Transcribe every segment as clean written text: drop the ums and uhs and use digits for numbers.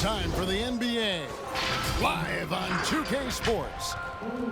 time for the NBA, live on 2K Sports.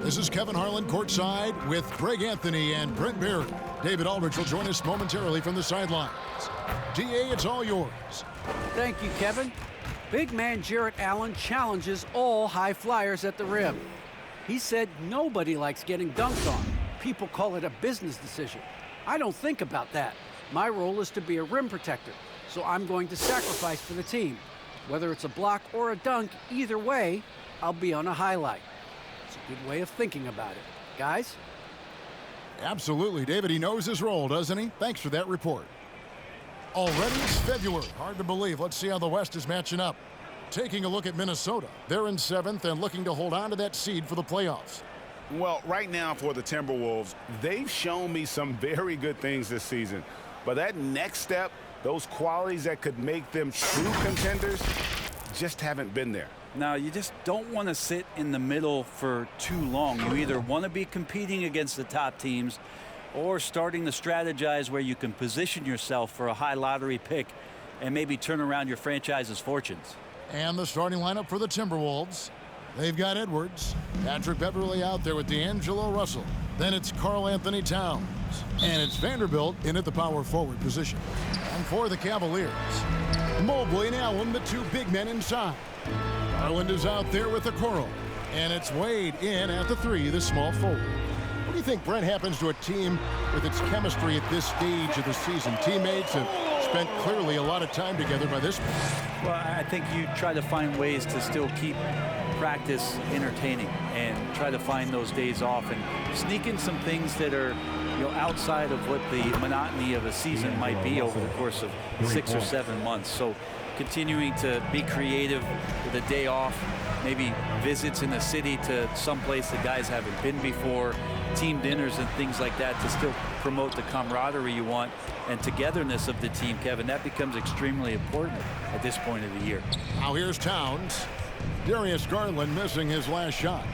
This is Kevin Harlan courtside with Greg Anthony and Brent Barry. David Aldridge will join us momentarily from the sidelines. DA, it's all yours. Thank you, Kevin. Big man Jarrett Allen challenges all high flyers at the rim. He said nobody likes getting dunked on. People call it a business decision. I don't think about that. My role is to be a rim protector, so I'm going to sacrifice for the team. Whether it's a block or a dunk, either way, I'll be on a highlight. It's a good way of thinking about it. Guys? Absolutely, David. He knows his role, doesn't he? Thanks for that report. Already it's February. Hard to believe. Let's see how the West is matching up. Taking a look at Minnesota. They're in 7th and looking to hold on to that seed for the playoffs. Well, right now for the Timberwolves, they've shown me some very good things this season. But that next step, those qualities that could make them true contenders, just haven't been there. Now, you just don't want to sit in the middle for too long. You either want to be competing against the top teams or starting to strategize where you can position yourself for a high lottery pick and maybe turn around your franchise's fortunes. And the starting lineup for the Timberwolves. They've got Edwards, Patrick Beverley out there with D'Angelo Russell. Then it's Karl Anthony Towns. And it's Vanderbilt in at the power forward position. And for the Cavaliers, Mobley and Allen, the two big men inside. Garland is out there with the Okoro. And it's Wade in at the 3, the small forward. What do you think, Brent, happens to a team with its chemistry at this stage of the season? Teammates have spent clearly a lot of time together by this point. Well, I think you try to find ways to still keep practice entertaining and try to find those days off and sneak in some things that are, outside of what the monotony of a season might be over the course of 6 or 7 months. So continuing to be creative with a day off, maybe visits in the city to someplace the guys haven't been before, team dinners and things like that to still promote the camaraderie you want and togetherness of the team, Kevin. That becomes extremely important at this point of the year. Now here's Towns. Darius Garland missing his last shot.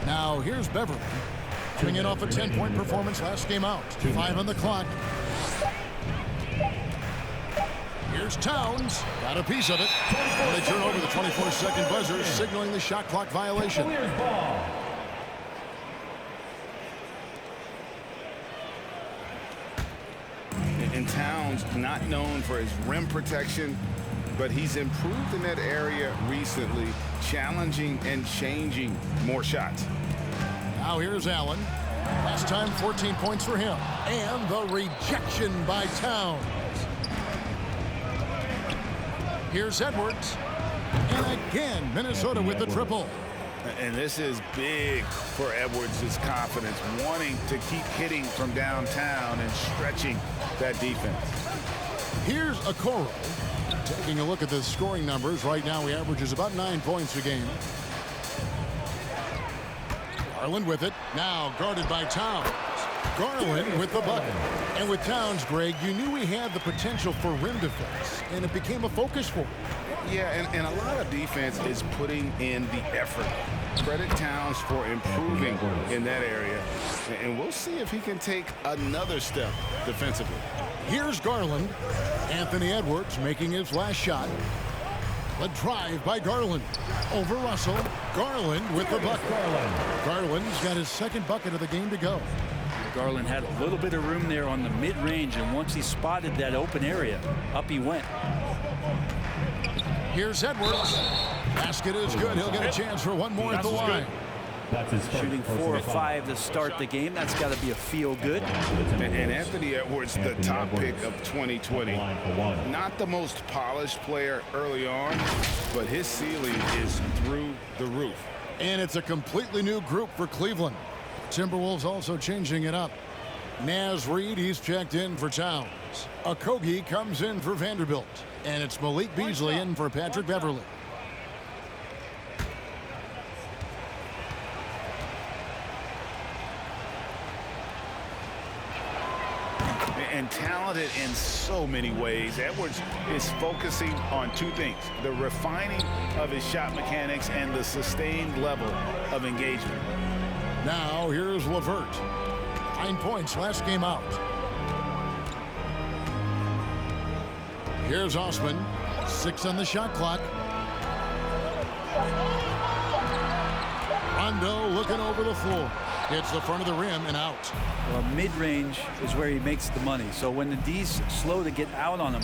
Now here's Beverley. Coming in off a 10-point performance last game out. 5 on the clock. Here's Towns. Got a piece of it. And they turn over the 24-second buzzer, signaling the shot clock violation. And Towns, not known for his rim protection, but he's improved in that area recently, challenging and changing more shots. Now here's Allen. Last time, 14 points for him. And the rejection by Towns. Here's Edwards. And again, Minnesota with the triple. And this is big for Edwards' confidence, wanting to keep hitting from downtown and stretching that defense. Here's Okoro. Taking a look at the scoring numbers, right now he averages about 9 points a game. Garland with it, now guarded by Towns. Garland with the bucket. And with Towns, Greg, you knew he had the potential for rim defense, and it became a focus for him. Yeah, and a lot of defense is putting in the effort. Credit Towns for improving in that area, and we'll see if he can take another step defensively. Here's Garland. Anthony Edwards making his last shot. The drive by Garland. Over Russell. Garland with the bucket. Garland's got his second bucket of the game to go. Garland had a little bit of room there on the mid-range, and once he spotted that open area, up he went. Here's Edwards. Basket is good. He'll get a chance for one more at the line. Shooting 4 or 5 to start the game. That's got to be a feel good. And Anthony Edwards, the top pick of 2020. Not the most polished player early on, but his ceiling is through the roof. And it's a completely new group for Cleveland. Timberwolves also changing it up. Naz Reid, he's checked in for Towns. Okogie comes in for Vanderbilt. And it's Malik Beasley in for Patrick Beverley. And talented in so many ways, Edwards is focusing on 2 things: the refining of his shot mechanics and the sustained level of engagement. Now here's LeVert. 9 points last game out. Here's Osman. 6 on the shot clock. Rondo looking over the floor. Hits the front of the rim and out. Well, mid-range is where he makes the money. So when the D's slow to get out on him,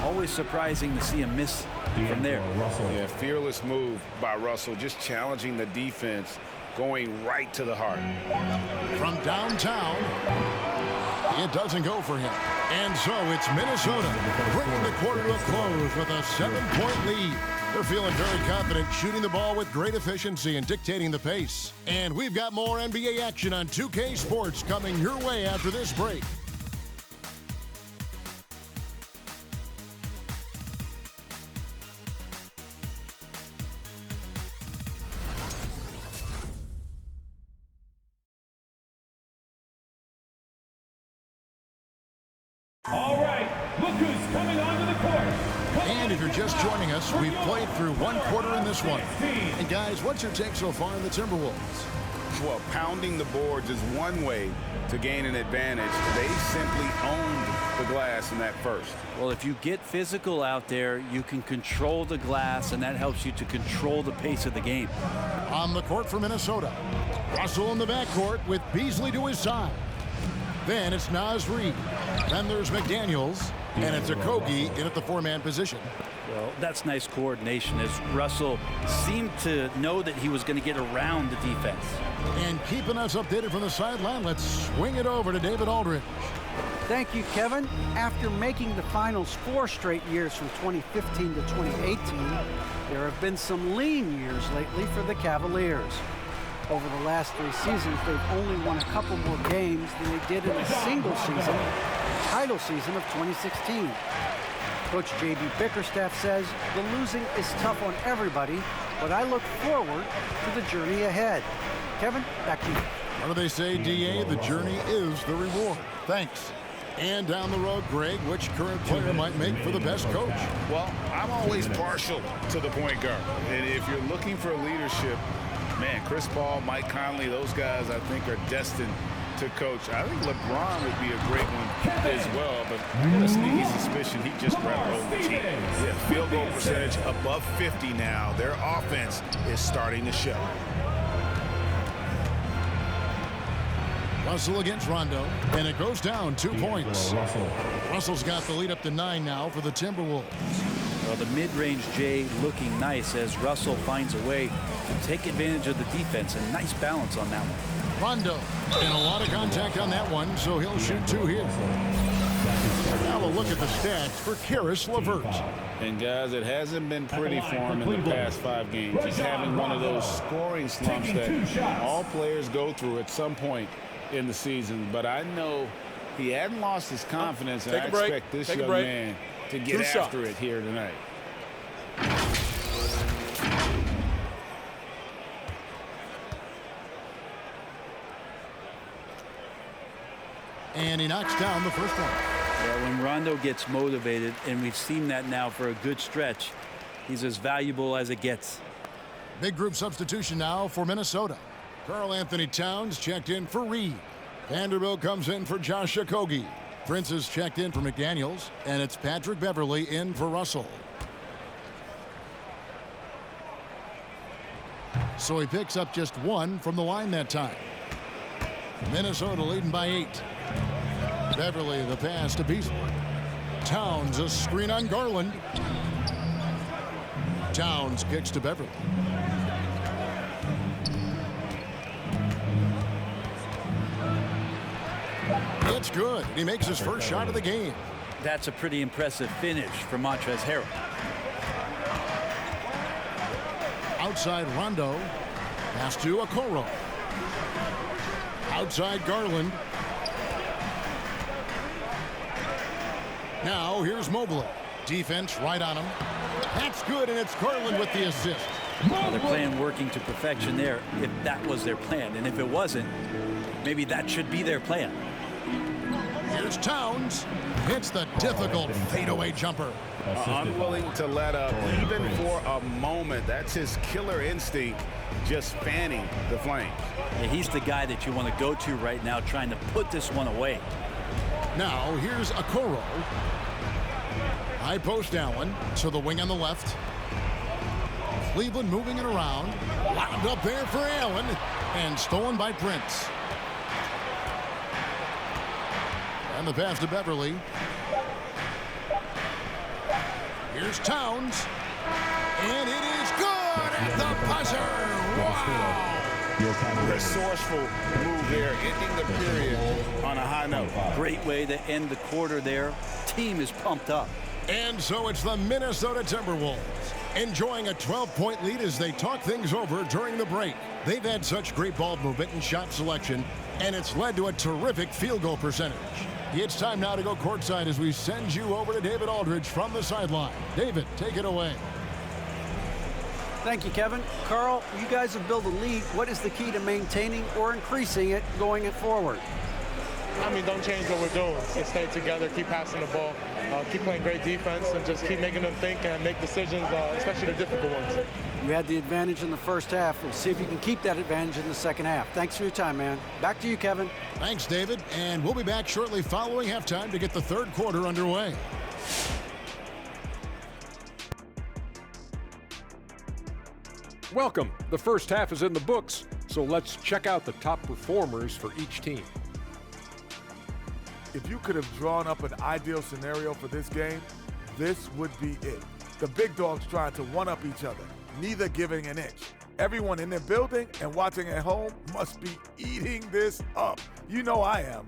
always surprising to see him miss from there. Yeah, fearless move by Russell, just challenging the defense, going right to the heart. From downtown, it doesn't go for him. And so it's Minnesota bringing the quarter to a close with a 7-point lead. They're feeling very confident, shooting the ball with great efficiency and dictating the pace. And we've got more NBA action on 2K Sports coming your way after this break. All right, look who's coming onto the court. And if you're just joining us, we've played through one quarter in this one. And guys, what's your take so far on the Timberwolves? Well, pounding the boards is one way to gain an advantage. They simply owned the glass in that first. Well, if you get physical out there, you can control the glass, and that helps you to control the pace of the game. On the court for Minnesota, Russell in the backcourt with Beasley to his side. Then it's Naz Reid. Then there's McDaniels, and it's Okogie in at the 4-man position. Well, that's nice coordination as Russell seemed to know that he was going to get around the defense. And keeping us updated from the sideline, let's swing it over to David Aldridge. Thank you, Kevin. After making the finals 4 straight years from 2015 to 2018, there have been some lean years lately for the Cavaliers. Over the last 3 seasons, they've only won a couple more games than they did in a single season, the title season of 2016. Coach J.B. Bickerstaff says the losing is tough on everybody, but I look forward to the journey ahead. Kevin, back to you. What do they say, D.A.? The journey is the reward. Thanks. And down the road, Greg, which current player might make for the best coach? Well, I'm always partial to the point guard. And if you're looking for leadership, man, Chris Paul, Mike Conley, those guys I think are destined to coach. I think LeBron would be a great one as well, but I got a sneaky suspicion he just grabbed hold of the team. Yeah, field goal percentage above 50 now. Their offense is starting to show. Russell against Rondo, and it goes down 2 points. Russell's got the lead up to 9 now for the Timberwolves. Well, the mid-range J looking nice as Russell finds a way to take advantage of the defense, and nice balance on that one. Rondo, and a lot of contact on that one, so he'll shoot 2 here. Now a look at the stats for Karis LeVert. And guys, it hasn't been pretty for him in the past 5 games. He's having one of those scoring slumps that all players go through at some point in the season. But I know he hadn't lost his confidence, and I expect this young man to get after it here tonight. And he knocks down the first one. Well, when Rondo gets motivated, and we've seen that now for a good stretch, he's as valuable as it gets. Big group substitution now for Minnesota. Karl-Anthony Towns checked in for Reed. Vanderbilt comes in for Josh Okogie. Prince is checked in for McDaniels, and it's Patrick Beverley in for Russell. So he picks up just 1 from the line that time. Minnesota leading by 8. Beverley the pass to Beasley. Towns a screen on Garland. Towns kicks to Beverley. It's good. He makes his first shot of the game. That's a pretty impressive finish for Montrezl Harrell. Outside Rondo. Pass to Okoro. Outside Garland. Now here's Mobley. Defense right on him. That's good, and it's Garland with the assist. Well, they're playing working to perfection there, if that was their plan. And if it wasn't, maybe that should be their plan. Here's Towns. Hits the difficult fadeaway jumper. Unwilling to let up even for a moment. That's his killer instinct, just fanning the flames. Yeah, he's the guy that you want to go to right now, trying to put this one away. Now here's Okoro. High post Allen to the wing on the left. Cleveland moving it around. Wound up there for Allen. And stolen by Prince. And the pass to Beverly. Here's Towns. And it is good at the buzzer. Wow. Resourceful move there, ending the period on a high note. Great way to end the quarter there. Team is pumped up. And so it's the Minnesota Timberwolves enjoying a 12-point lead as they talk things over during the break. They've had such great ball movement and shot selection, and it's led to a terrific field goal percentage. It's time now to go courtside as we send you over to David Aldridge from the sideline. David, take it away. Thank you, Kevin. Carl, you guys have built a lead. What is the key to maintaining or increasing it going it forward? I mean, don't change what we're doing. Just stay together, keep passing the ball, keep playing great defense, and just keep making them think and make decisions, especially the difficult ones. You had the advantage in the first half. We'll see if you can keep that advantage in the second half. Thanks for your time, man. Back to you, Kevin. Thanks, David. And we'll be back shortly following halftime to get the third quarter underway. Welcome. The first half is in the books, so let's check out the top performers for each team. If you could have drawn up an ideal scenario for this game, this would be it. The big dogs trying to one-up each other, neither giving an inch. Everyone in their building and watching at home must be eating this up. You know I am.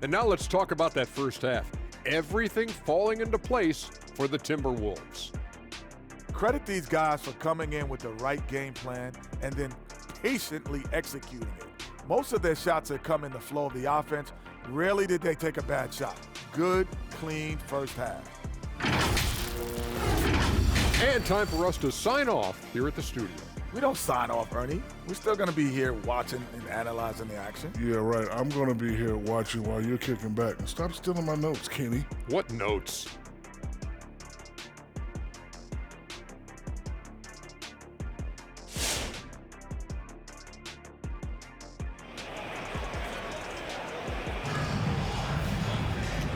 And now let's talk about that first half. Everything falling into place for the Timberwolves. Credit these guys for coming in with the right game plan and then patiently executing it. Most of their shots that come in the flow of the offense, rarely did they take a bad shot. Good, clean first half. And time for us to sign off here at the studio. We don't sign off, Ernie. We're still going to be here watching and analyzing the action. Yeah, right. I'm going to be here watching while you're kicking back. And stop stealing my notes, Kenny. What notes?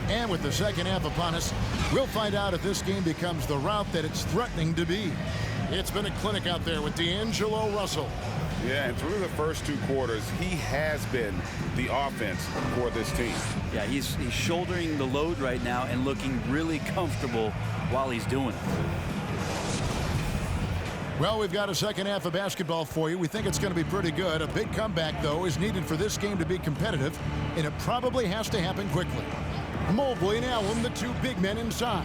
And with the second half upon us, we'll find out if this game becomes the route that it's threatening to be. It's been a clinic out there with D'Angelo Russell. Yeah, and through the first two quarters, he has been the offense for this team. Yeah, he's shouldering the load right now and looking really comfortable while he's doing it. Well, we've got a second half of basketball for you. We think it's going to be pretty good. A big comeback, though, is needed for this game to be competitive, and it probably has to happen quickly. Mobley and Allen, the two big men inside.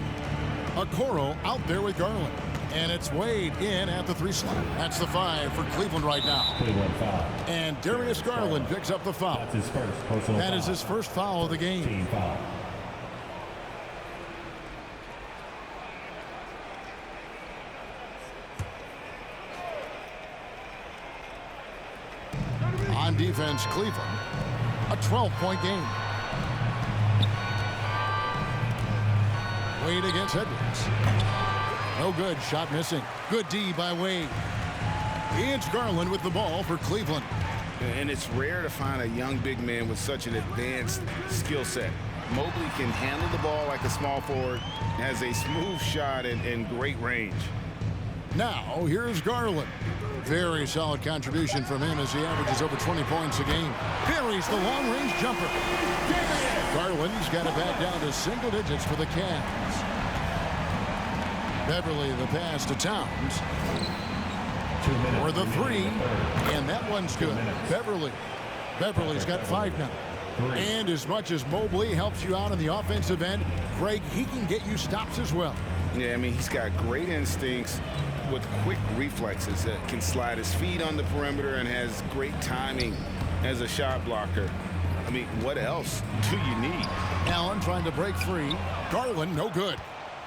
Okoro out there with Garland. And it's Wade in at the three slot. That's the 5 for Cleveland right now. Cleveland foul. And Darius Garland picks up the foul. That's his first personal That foul. is his first foul of the game. Team foul. On defense, Cleveland. A 12-point game. Wade against Edwards. No good. Shot missing. Good D by Wade. It's Garland with the ball for Cleveland. And it's rare to find a young big man with such an advanced skill set. Mobley can handle the ball like a small forward, has a smooth shot and great range. Now, here's Garland. Very solid contribution from him as he averages over 20 points a game. Parries the long-range jumper. Garland's got it back down to single digits for the Cavs. Beverly the pass to Towns. 2 minutes. For the 3, and that one's good. Beverly's got 5 now. And as much as Mobley helps you out on the offensive end, Greg, he can get you stops as well. Yeah, I mean, he's got great instincts with quick reflexes that can slide his feet on the perimeter and has great timing as a shot blocker. I mean, what else do you need? Allen trying to break free. Garland, no good.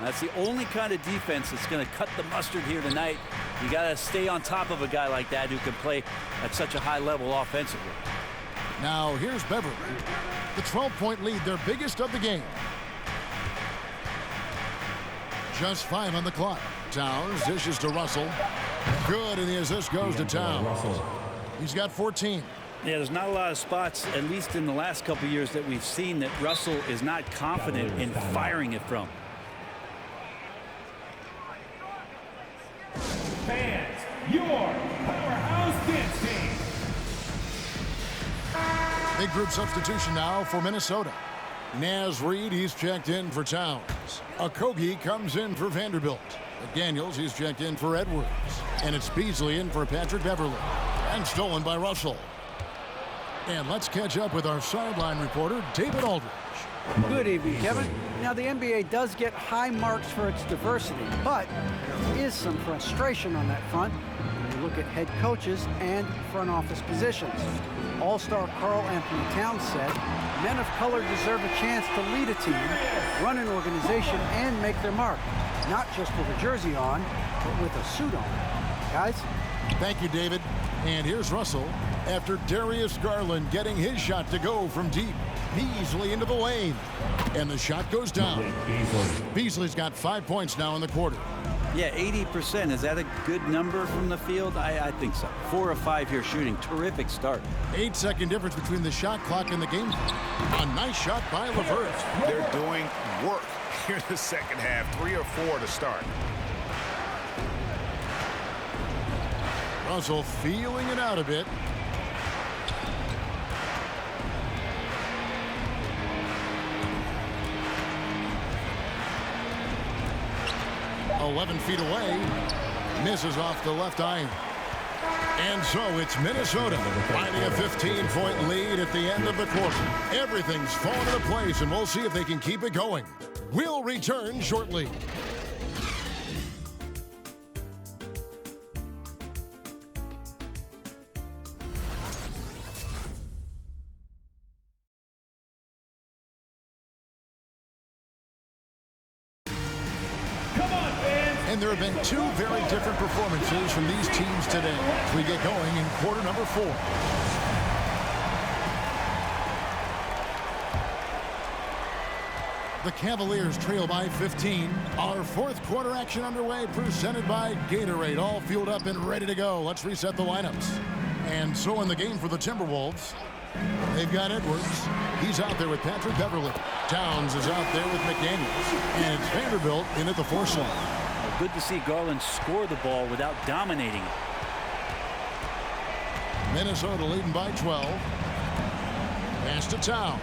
That's the only kind of defense that's going to cut the mustard here tonight. You got to stay on top of a guy like that who can play at such a high level offensively. Now here's Beverly. The 12-point lead, their biggest of the game. Just 5 on the clock. Towns dishes to Russell. Good, and the assist goes to Towns. He's got 14. Yeah, there's not a lot of spots, at least in the last couple years, that we've seen that Russell is not confident in firing it from. Fans, your powerhouse dance team. Big group substitution now for Minnesota. Naz Reid, he's checked in for Towns. Okogie comes in for Vanderbilt. McDaniels, he's checked in for Edwards. And it's Beasley in for Patrick Beverley. And stolen by Russell. And let's catch up with our sideline reporter, David Aldridge. Good evening, Kevin. Now, the NBA does get high marks for its diversity, but there is some frustration on that front when you look at head coaches and front office positions. All-star Karl Anthony Towns said, men of color deserve a chance to lead a team, run an organization, and make their mark. Not just with a jersey on, but with a suit on. Guys? Thank you, David. And here's Russell after Darius Garland getting his shot to go from deep. Beasley into the lane. And the shot goes down. Beasley's got 5 points now in the quarter. Yeah, 80%. Is that a good number from the field? I think so. 4 of 5 here shooting. Terrific start. 8-second difference between the shot clock and the game clock. A nice shot by LeVert. They're doing work here in the second half. 3 or 4 to start. Russell feeling it out a bit. "11 feet away, misses off the left iron." And so it's Minnesota finding a 15-point lead at the end of the quarter. Everything's fallen into place, and we'll see if they can keep it going. We'll return shortly. And there have been 2 very different performances from these teams today as we get going in quarter number 4. The Cavaliers trail by 15. Our 4th quarter action underway, presented by Gatorade. All fueled up and ready to go. Let's reset the lineups. And so in the game for the Timberwolves, they've got Edwards. He's out there with Patrick Beverley. Towns is out there with McDaniels. And it's Vanderbilt in at the 4 slot. Good to see Garland score the ball without dominating it. Minnesota leading by 12. Pass to Towns.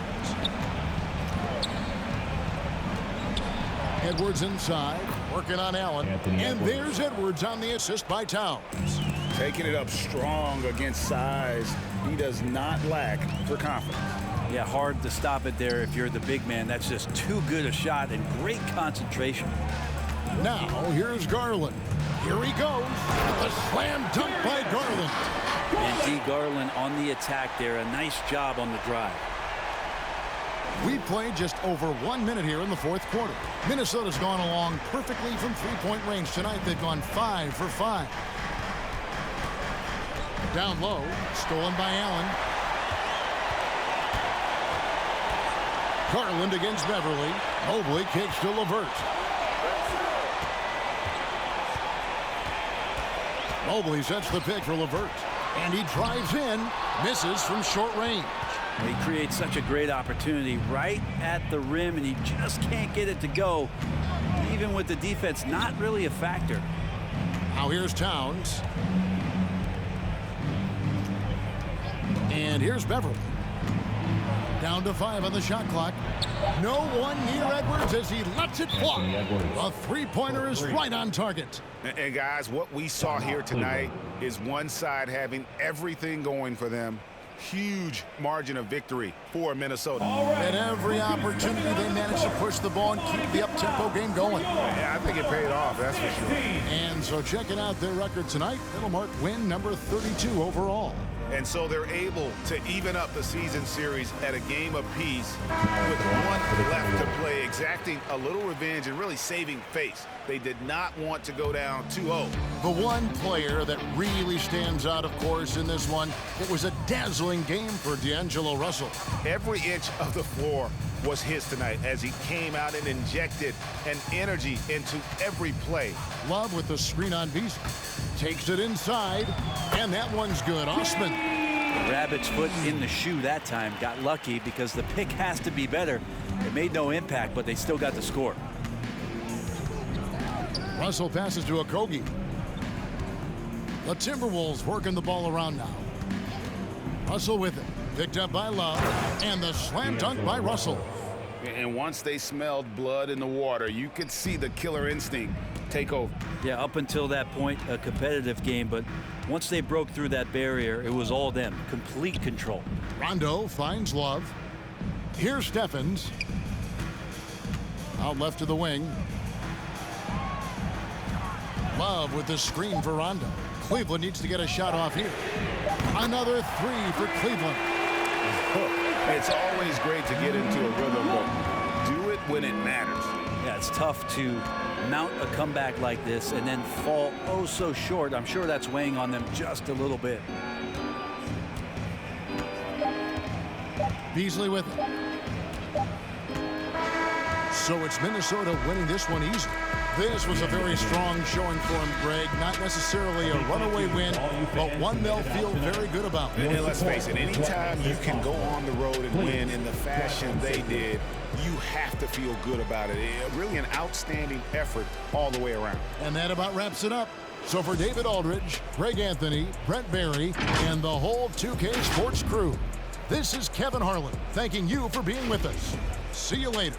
Edwards inside, working on Allen. And there's Edwards on the assist by Towns. Taking it up strong against size. He does not lack for confidence. Yeah, hard to stop it there if you're the big man. That's just too good a shot and great concentration. Now, here's Garland. Here he goes. The slam dunk by Garland. And D. Garland on the attack there. A nice job on the drive. We played just over 1 minute here in the 4th quarter. Minnesota's gone along perfectly from 3-point range tonight. They've gone 5 for 5. Down low, stolen by Allen. Garland against Beverley. Mobley kicks to LeVert. Mobley sets the pick for LeVert. And he drives in, misses from short range. He creates such a great opportunity right at the rim, and he just can't get it to go, even with the defense not really a factor. Now here's Towns. And here's Beverley. Down to 5 on the shot clock. No one near Edwards as he lets it fly. A 3-pointer is right on target. And guys, what we saw here tonight is one side having everything going for them. Huge margin of victory for Minnesota. At every opportunity, they managed to push the ball and keep the up-tempo game going. Yeah, I think it paid off, that's for sure. And so checking out their record tonight, it'll mark win number 32 overall. And so they're able to even up the season series at a game apiece with 1 left to play, exacting a little revenge and really saving face. They did not want to go down 2-0. The one player that really stands out, of course, in this one, it was a dazzling game for D'Angelo Russell. Every inch of the floor was his tonight as he came out and injected an energy into every play. Love with the screen on Beasley. Takes it inside, and that one's good. Osman. Rabbit's foot in the shoe that time. Got lucky because the pick has to be better. It made no impact, but they still got the score. Russell passes to Okogie. The Timberwolves working the ball around now. Russell with it. Picked up by Love. And the slam dunk by Russell. And once they smelled blood in the water, you could see the killer instinct take over. Yeah, up until that point, a competitive game, but once they broke through that barrier, it was all them. Complete control. Rondo finds Love. Here's Steffens. Out left to the wing. Love with the screen for Rondo. Cleveland needs to get a shot off here. Another three for Cleveland. It's always great to get into a rhythm, but do it when it matters. Yeah, it's tough to mount a comeback like this and then fall oh so short. I'm sure that's weighing on them just a little bit. Beasley with it. So it's Minnesota winning this one easy. This was a very strong showing for him, Greg. Not necessarily a runaway win, but one they'll feel very good about. And let's face it, anytime you can go on the road and win in the fashion they did, you have to feel good about it. Really an outstanding effort all the way around. And that about wraps it up. So for David Aldridge, Greg Anthony, Brent Barry, and the whole 2K Sports crew, this is Kevin Harlan thanking you for being with us. See you later.